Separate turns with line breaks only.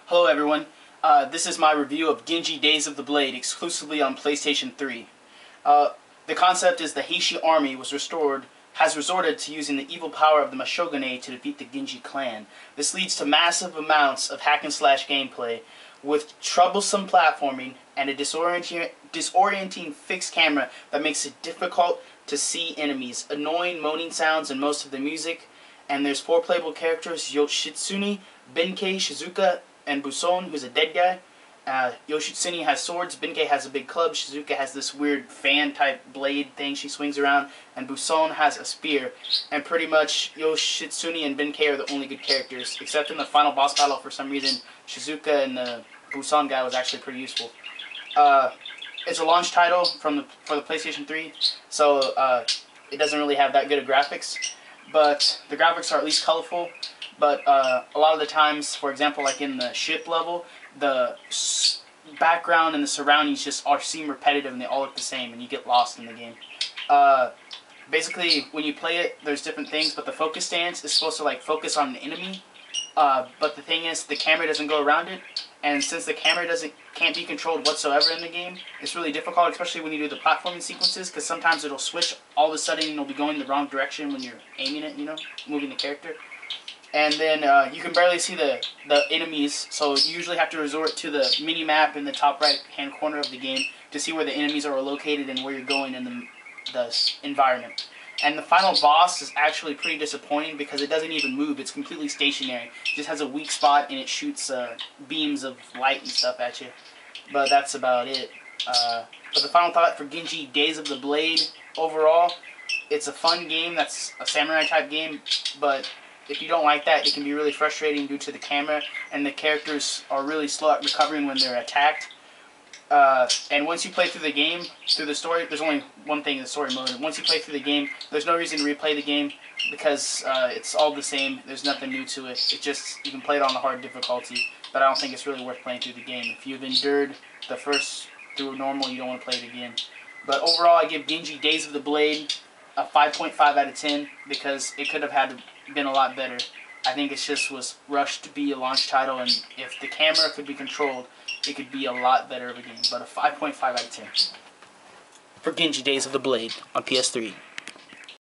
Hello everyone, this is my review of Genji Days of the Blade exclusively on PlayStation 3. The concept is the Heishi army has resorted to using the evil power of the Mashogane to defeat the Genji clan. This leads to massive amounts of hack and slash gameplay with troublesome platforming and a disorienting fixed camera that makes it difficult to see enemies, annoying moaning sounds in most of the music, and there's 4 playable characters: Yoshitsune, Benkei, Shizuka, and Buson, who's a dead guy. Yoshitsune has swords, Benkei has a big club, Shizuka has this weird fan-type blade thing she swings around, and Buson has a spear. And pretty much Yoshitsune and Benkei are the only good characters, except in the final boss battle. For some reason, Shizuka and the Buson guy was actually pretty useful. It's a launch title for the PlayStation 3, so it doesn't really have that good of graphics, but the graphics are at least colorful. But a lot of the times, for example, like in the ship level, the background and the surroundings just seem repetitive and they all look the same, and you get lost in the game. Basically, when you play it, there's different things, but the focus stance is supposed to like focus on the enemy. But the thing is, the camera doesn't go around it, and since the camera can't be controlled whatsoever in the game, it's really difficult, especially when you do the platforming sequences, because sometimes it'll switch all of a sudden and it'll be going the wrong direction when you're aiming it, moving the character. And then you can barely see the enemies, so you usually have to resort to the mini-map in the top right-hand corner of the game to see where the enemies are located and where you're going in the environment. And the final boss is actually pretty disappointing because it doesn't even move. It's completely stationary. It just has a weak spot and it shoots beams of light and stuff at you. But that's about it. But the final thought for Genji Days of the Blade, overall, it's a fun game. That's a samurai-type game, but if you don't like that, it can be really frustrating due to the camera, and the characters are really slow at recovering when they're attacked. And once you play through the game, through the story, there's only one thing in the story mode. Once you play through the game, there's no reason to replay the game because it's all the same. There's nothing new to it. It just, you can play it on the hard difficulty, but I don't think it's really worth playing through the game. If you've endured the first through normal, you don't want to play it again. But overall, I give Genji Days of the Blade a 5.5 out of 10 because it could have been a lot better. I think it just was rushed to be a launch title, and if the camera could be controlled, it could be a lot better of a game. But a 5.5 out of 10 for Genji Days of the Blade on PS3.